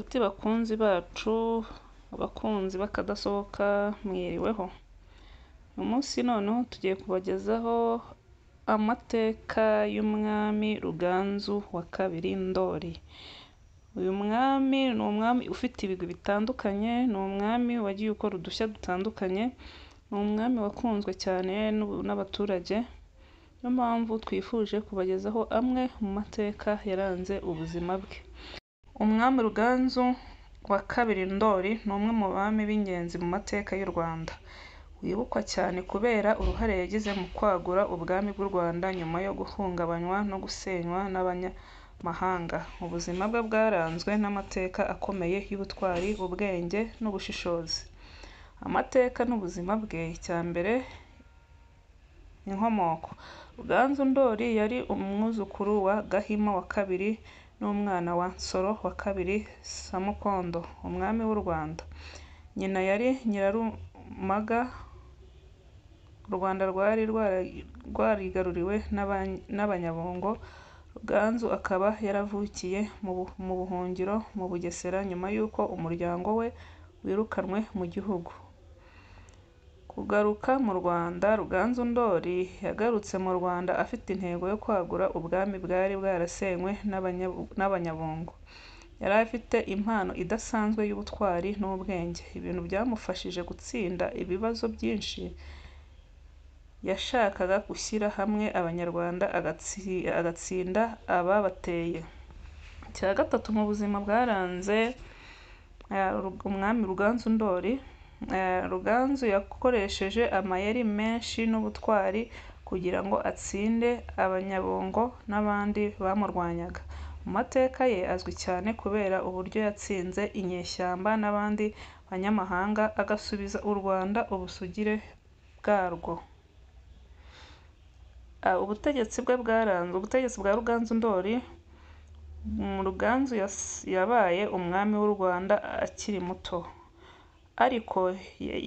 Nshuti bakunzi bacu, abakunzi bakadasohoka mwiriweho. Uyu munsi noneho tugiye kubagezaho amateka y'umwami Ruganzu wa kabiri Ndoli. Uyu mwami ni umwami ufite ibigwi bitandukanye, ni umwami wagiye ukora udushya dutandukanye, ni umwami wakunzwe cyane n'abaturage. Niyo mpamvu twifuje kubagezaho amwe mu mateka yaranze ubuzima bwe. Umwami Ruganzu wa kabiri Ndoli ni umwe mu bami b'ingenzi mu mateka y'u Rwanda, wibukwa cyane kubera uruhare yagize mu kwagura ubwami bw'u Rwanda nyuma yo guhungabanywa no gusenywa n'abanyamahanga. Ubuzima bwe bwaranzwe n'amateka akomeye y'ubutwari, ubwenge n'ubushishozi. Amateka n'ubuzima bwe. Icyambere, inkomoko. Ruganzu Ndoli yari umwuzukuru wa Gahima wa kabiri n'umwana wa Nsoro wa kabiri Samukondo, umwami w'u Rwanda. Nyina yari Nyirarumaga. U Rwanda rwari rwarigaruriwe n'Abanyabungo. Ruganzu akaba yaravukiye mu buhungiro mu Bugesera nyuma y'uko umuryango we wirukanwe mu gihugu. Kugaruka mu Rwanda. Ruganzu Ndoli yagarutse mu Rwanda afite intego yo kwagura ubwami bwari bwarasenywe n'Abanyabungo. Yari afite impano idasanzwe y'ubutwari n'ubwenge, ibintu byamufashije gutsinda ibibazo byinshi. Yashakaga gushyira hamwe Abanyarwanda agatsinda ababateye. Icya gatatu mu buzima bwaranze umwami Ruganzu Ndoli. Ruganzu yakoresheje amayeri menshi n'ubutwari kugira ngo atsinde Abanyabungo n'abandi bamurwanyaga. Mu mateka ye azwi cyane kubera uburyo yatsinze inyeshyamba n'abandi banyamahanga agasubiza u Rwanda ubusugire bwarwo. Ubutegetsi bwa Ruganzu Ndoli. Ruganzu yabaye umwami w'u Rwanda akiri muto, ariko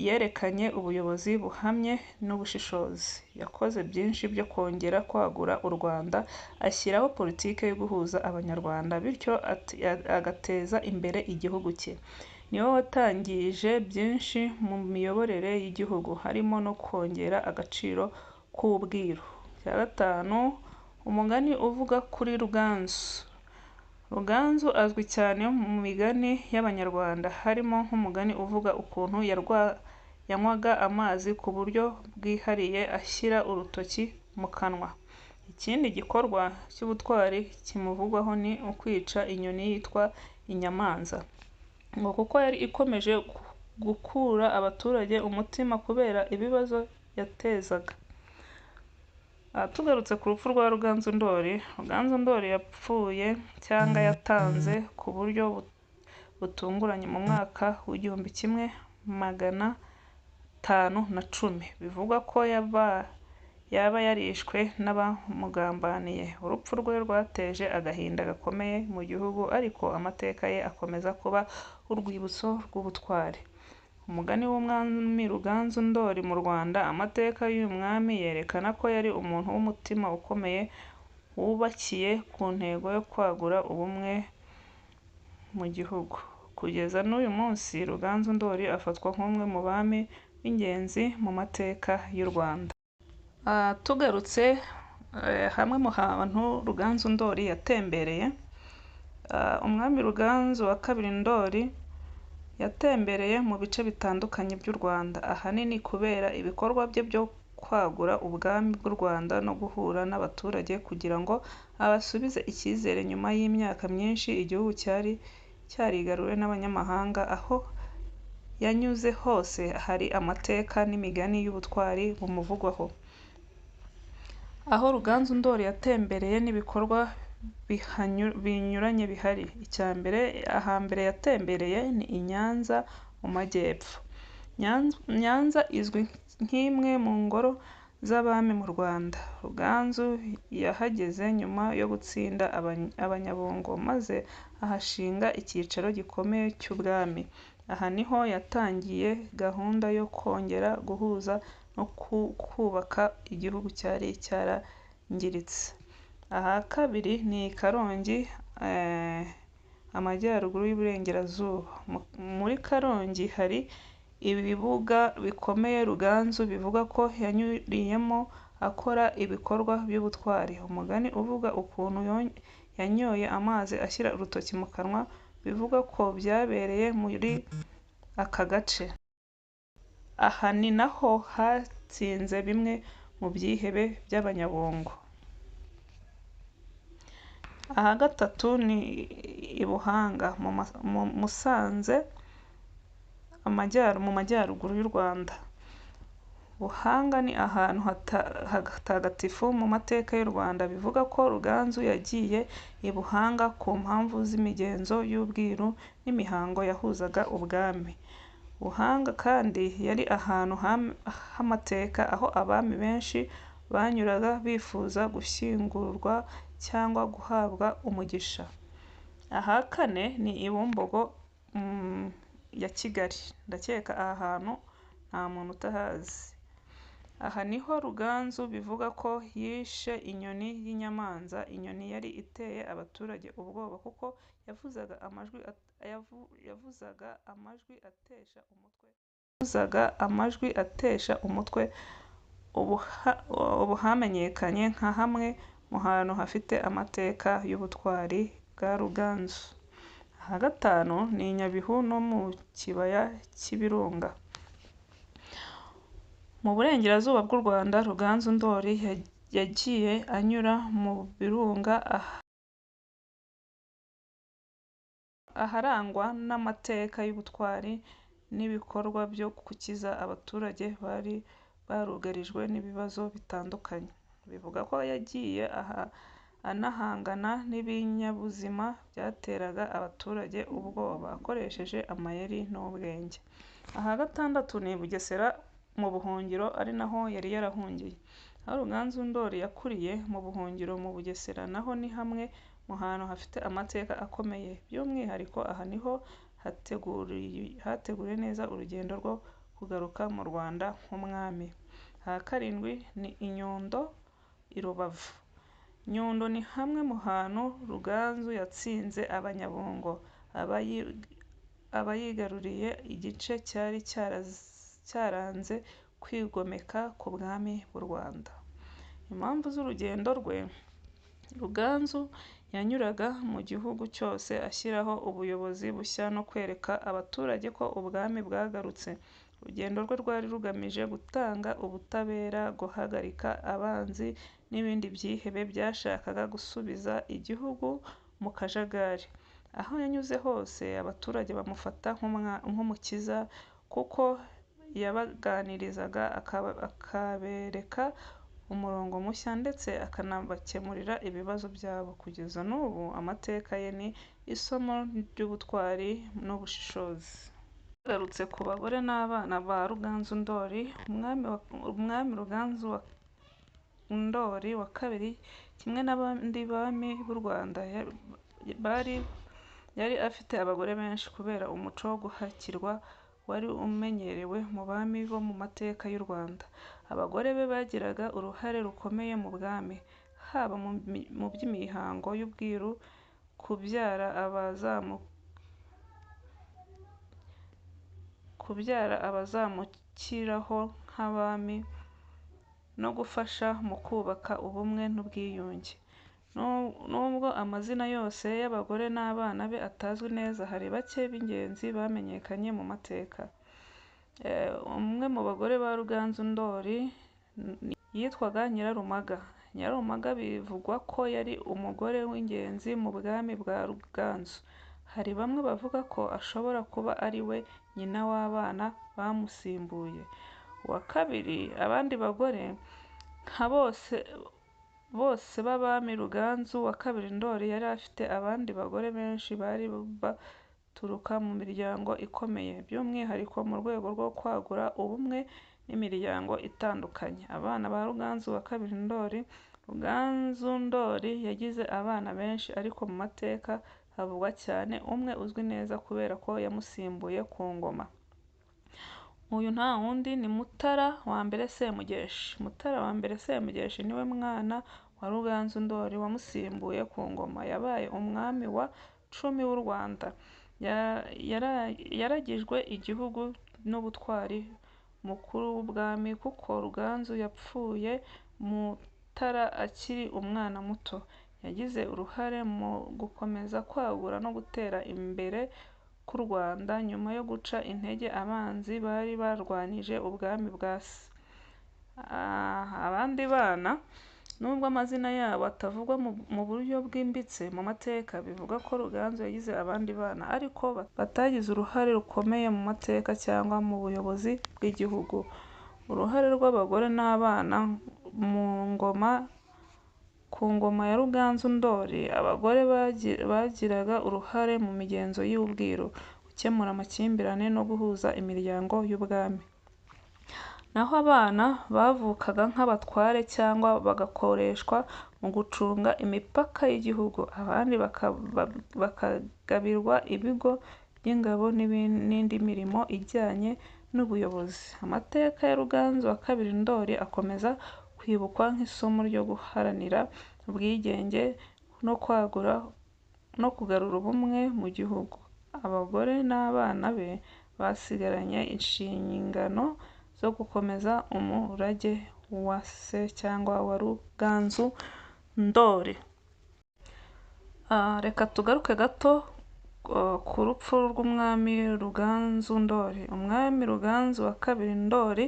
yerekanye ubuyobozi buhamye n'ubushishozi. Yakoze byinshi byo kongera kwagura u Rwanda, ashyiraho politiki yo guhuza Abanyarwanda, bityo agateza imbere igihugu cye. Niwe watangije byinshi mu miyoborere y'igihugu, harimo no kongera agaciro k'ubwiru. Icya gatanu, umugani uvuga kuri Ruganzu. Ruganzu azwi cyane mu migani y'Abanyarwanda, harimo nk'umugani uvuga ukuntu yanywaga amazi ku buryo bwihariye ashyira urutoki mu kanwa. Ikindi gikorwa cy'ubutwari kimuvugwaho ni ukwica inyoni yitwa inyamanza, ngo kuko yari ikomeje gukura abaturage umutima kubera ibibazo yatezaga. Tugarutse ku rupfu rwa Ruganzu Ndoli. Ruganzu Ndoli yapfuye cyangwa yatanze ku buryo butunguranye mu mwaka w'1510. Bivugwa ko yaba yarishwe n'abamugambaniye. Urupfu rwe rwateje agahinda gakomeye mu gihugu, ariko amateka ye akomeza kuba urwibutso rw'ubutwari. Umugani w'umwami Ruganzu Ndoli mu Rwanda. Amateka y'uyu mwami yerekana ko yari umuntu w'umutima ukomeye, wubakiye ku ntego yo kwagura ubumwe mu gihugu. Kugeza n'uyu munsi, Ruganzu Ndoli afatwa nk'umwe mu bami b'ingenzi mu mateka y'u Rwanda. Tugarutse hamwe mu hantu Ruganzu Ndoli yatembereye. Umwami Ruganzu wa kabiri Ndoli yatembereye mu bice bitandukanye by'u Rwanda, ahanini kubera ibikorwa bye byo kwagura ubwami bw'u Rwanda no guhura n'abaturage kugira ngo abasubize icyizere nyuma y'imyaka myinshi igihugu cyari cyarigaruriwe n'Abanyamahanga. Aho yanyuze hose hari amateka n'imigani y'ubutwari bumuvugwaho. Aho Ruganzu Ndoli yatembereye n'ibikorwa binyuranye bihari. Icyambere, ahambere yatembereye ni i Nyanza mu Majyepfo. Nyanza izwi nk'imwe mu ngoro z'abami mu Rwanda. Ruganzu yahageze nyuma yo gutsinda Abanyabungo, maze ahashinga icyicaro gikomeye cy'ubwami. Aha niho yatangiye gahunda yo kongera guhuza no kubaka igihugu cyari cyararangiritse. Aha kabiri ni i Karongi, amajyaruguru y'Iburengerazuba. Muri Karongi hari ibibuga bikomeye Ruganzu bivuga ko yanyuriyemo akora ibikorwa by'ubutwari. Umugani uvuga ukuntu yanyoye amazi ashyira urutoki mu kanwa bivuga ko byabereye muri aka gace. Aha ni naho hatsinze bimwe mu byihebe by'Abanyabungo. Aha gatatu ni i Buhanga mu Musanze mu majyaruguru y'u Rwanda. Buhanga ni ahantu hatagatifu mu mateka y'u Rwanda bivuga ko Ruganzu yagiye i Buhanga ku mpamvu z'imigenzo y'ubwiru n'imihango yahuzaga ubwami. Buhanga kandi yari ahantu h'amateka aho abami benshi banyuraga bifuza gushyingurwa cyangwa guhabwa umugisha. Aha kane ni i Bumbogo ya Kigali. Ndakeka aha hantu nta muntu utahazi. Aha niho Ruganzu bivuga ko yishe inyoni y'inyamanza. Inyoni yari iteye abaturage ubwoba kuko yavuzaga amajwi atesha umutwe. Ubu hamenyekanye nka hamwe mu hantu hafite amateka y'ubutwari bwa Ruganzu. Aha gatanu ni i Nyabihu no mu kibaya cy'Ibirunga. Mu burengerazuba bw'u Rwanda Ruganzu Ndoli yagiye anyura mu birunga aharangwa n'amateka y'ubutwari n'ibikorwa byo gukiza abaturage bari barugarijwe n'ibibazo bitandukanye. Bivuga ko yagiye anahangana n'ibinyabuzima byateraga abaturage ubwoba akoresheje amayeri n'ubwenge. Aha gatandatu ni Bugesera mu buhungiro ari naho yari yarahungiye. Aho Ruganzu Ndoli yakuriye mu buhungiro mu Bugesera naho ni hamwe mu hantu hafite amateka akomeye. By'umwihariko aha niho hateguriwe neza urugendo rwo kugaruka mu Rwanda nk'umwami. Aha karindwi ni i Nyundo i Rubavu. Nyundo ni hamwe mu hantu Ruganzu yatsinze Abanyabungo. Aba yigaruriye igice cyari cyaranze kwigomeka ku bwami bw'u Rwanda. Impamvu z'urugendo rwe, Ruganzu yanyuraga mu gihugu cyose ashyiraho ubuyobozi bushya no kwereka abaturage ko ubwami bwagarutse. Urugendo rwe rwari rugamije gutanga ubutabera, guhagarika abanzi n'ibindi byihebe byashakaga gusubiza igihugu mu kajagari. Aho yanyuze hose abaturage bamufata nk'umukiza kuko yabaganirizaga akabereka umurongo mushya ndetse akanabakemurira ibibazo byabo. Kugeza n'ubu amateka ye ni isomo ry'ubutwari n'ubushishozi. Yagarutse ku bagore n'abana ba Ruganzu Ndoli. Umwami Ruganzu Ndoli wa kabiri kimwe n'abandi bami b'u Rwanda yari afite abagore benshi kubera umuco wo guhakirwa wari umenyerewe mu bami bo mu mateka y'u Rwanda. Abagore be bagiraga uruhare rukomeye mu bwami, haba mu by'imihango y'ubwiru, kubyara abazamukiraho nk'abami no gufasha mu kubaka ubumwe n'ubwiyunge. Nubwo amazina yose y'abagore n'abana be atazwi neza, hari bake b'ingenzi bamenyekanye mu mateka. Umwe mu bagore ba Ruganzu Ndoli yitwaga Nyirarumaga. Nyirarumaga bivugwa ko yari umugore w'ingenzi mu bwami bwa Ruganzu. Hari bamwe bavuga ko ashobora kuba ari we nyina w'abana bamusimbuye. Uwa kabiri, abandi bagore nka bose b'abami Ruganzu wa kabiri Ndoli yari afite abandi bagore benshi bari baturuka mu miryango ikomeye, by'umwihariko mu rwego rwo kwagura ubumwe n'imiryango itandukanye. Abana ba Ruganzu wa kabiri Ndoli. Ruganzu Ndoli yagize abana benshi ariko mu mateka havugwa cyane umwe uzwi neza kubera ko yamusimbuye ku ngoma. Uyu nta wundi ni Mutara wa mbere Semugeshi. Mutara wa mbere Semugeshi niwe mwana wa Ruganzu Ndoli wamusimbuye ku ngoma. Yabaye umwami wa cumi w'u Rwanda. Yaragijwe igihugu n'ubutwari mukuru w'ubwami kuko Ruganzu yapfuye Mutara akiri umwana muto. Yagize uruhare mu gukomeza kwagura no gutera imbere k'u Rwanda nyuma yo guca intege abanzi bari barwanije ubwami bwa se. Abandi bana, nubwo amazina yabo atavugwa mu buryo bwimbitse mu mateka, bivuga ko Ruganzu yagize abandi bana ariko batagize uruhare rukomeye mu mateka cyangwa mu buyobozi bw'igihugu. Uruhare rw'abagore n'abana ku ngoma ya Ruganzu Ndoli. Abagore bagiraga uruhare mu migenzo y'ubwiru, gukemura amakimbirane no guhuza imiryango y'ubwami. Naho abana bavukaga nk'abatware cyangwa bagakoreshwa mu gucunga imipaka y'igihugu, abandi bakagabirwa ibigo by'ingabo n'indi mirimo ijyanye n'ubuyobozi. Amateka ya Ruganzu II Ndoli akomeza kwibukwa nk'isomo ryo guharanira ubwigenge no kugarura ubumwe mu gihugu. Abagore n'abana be basigaranye inshingano zo gukomeza umurage wa se cyangwa wa Ruganzu Ndoli. Reka tugaruke gato ku rupfu rw'umwami Ruganzu Ndoli. Umwami Ruganzu II Ndoli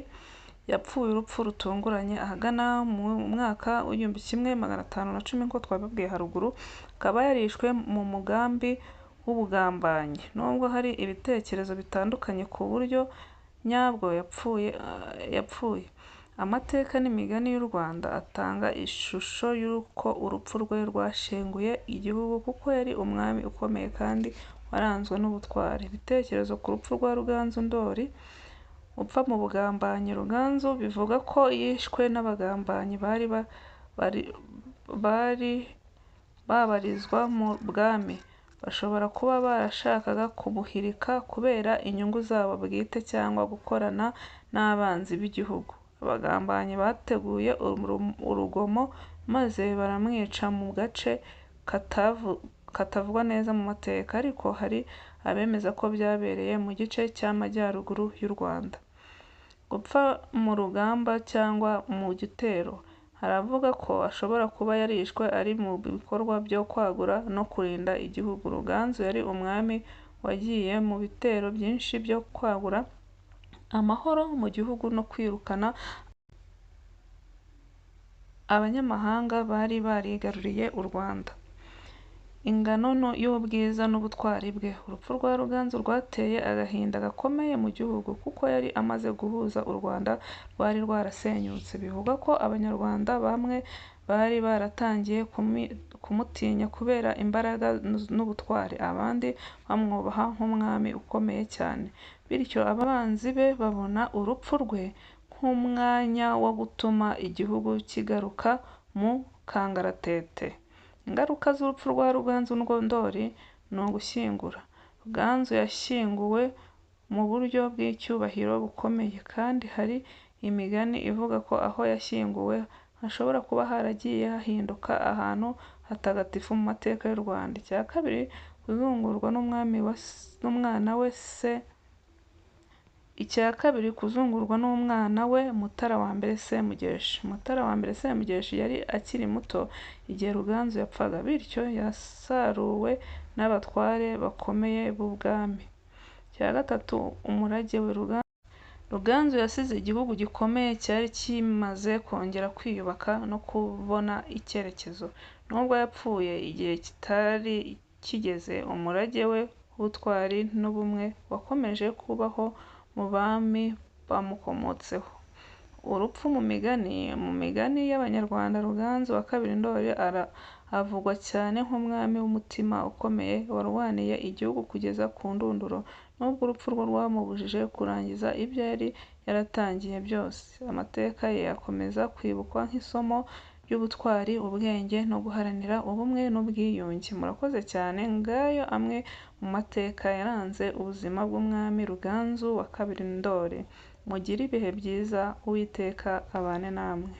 yapfuye urupfu rutunguranye ahagana mu mwaka w'1510 nk'uko twabibwiye haruguru. Akaba yarishwe mu mugambi w'ubugambanyi. Nubwo hari ibitekerezo bitandukanye ku buryo nyabwo yapfuye, amateka n'imigani y'u Rwanda atanga ishusho y'uko urupfu rwe rwashenguye igihugu kuko yari umwami ukomeye kandi waranzwe n'ubutwari. Ibitekerezo ku rupfu rwa Ruganzu Ndoli upfa mu bugambanyi. Ruganzu bivuga ko yishwe n'abagambanyi bari babarizwa mu bwami. Bashobora kuba barashakaga kumuhirika kubera inyungu zabo bwite cyangwa gukorana n'abanzi b'igihugu. Abagambanyi bateguye urugomo maze baramwica mu gace katavugwa neza mu mateka, ariko hari abemeza ko byabereye mu gice cy'amajyaruguru y'u Rwanda. Gupfa mu rugamba cyangwa mu gitero. Haravuga ko ashobora kuba yarishwe ari mu bikorwa byo kwagura no kurinda igihugu. Ruganzu yari umwami wagiye mu bitero byinshi byo kwagura amahoro mu gihugu no kwirukana abanyamahanga bari barigaruriye u Rwanda. Ingano y'ubwiza n'ubutwari bwe. Urupfu rwa Ruganzu rwateye agahinda gakomeye mu gihugu kuko yari amaze guhuza u Rwanda rwari rwarasenyutse. Bivugwa ko abanyarwanda bamwe bari baratangiye kumutinya kubera imbaraga n'ubutwari, abandi bamwubaha nk'umwami ukomeye cyane. Bityo abanzi be babona urupfu rwe nk'umwanya wo gutuma igihugu kigaruka mu kangaratete. Ingaruka z'urupfu rwa Ruganzu Ndoli ni ugushyingura. Ruganzu yashyinguwe mu buryo bw'icyubahiro bukomeye, kandi hari imigani ivuga ko aho yashyinguwe hashobora kuba haragiye hahinduka ahantu hatagatifu mu mateka y'u Rwanda. Icya kabiri, kuzungurwa n'umwana we Mutara I Semugeshi. Mutara I Semugeshi yari akiri muto igihe Ruganzu yapfaga, bityo yasaruwe n'abatware bakomeye b'ubwami. Icya gatatu, umurage we. Ruganzu yasize igihugu gikomeye cyari kimaze kongera kwiyubaka no kubona icyerekezo. Nubwo yapfuye igihe kitari kigeze, umurage we w'ubutwari n'ubumwe wakomeje kubaho mu bami bamukomotseho. Urupfu mu migani y'Abanyarwanda. Ruganzu II Ndoli avugwa cyane nk'umwami w'umutima ukomeye warwaniye igihugu kugeza ku ndunduro. Nubwo urupfu rwe rwamubujije kurangiza ibyo yari yaratangiye byose, amateka ye akomeza kwibukwa nk'isomo ry'ubutwari, ubwenge no guharanira ubumwe n'ubwiyunge. Murakoze cyane. Ngayo amwe mu mateka yaranze ubuzima bw'umwami Ruganzu II Ndoli. Mugire ibihe byiza. Uwiteka abane namwe.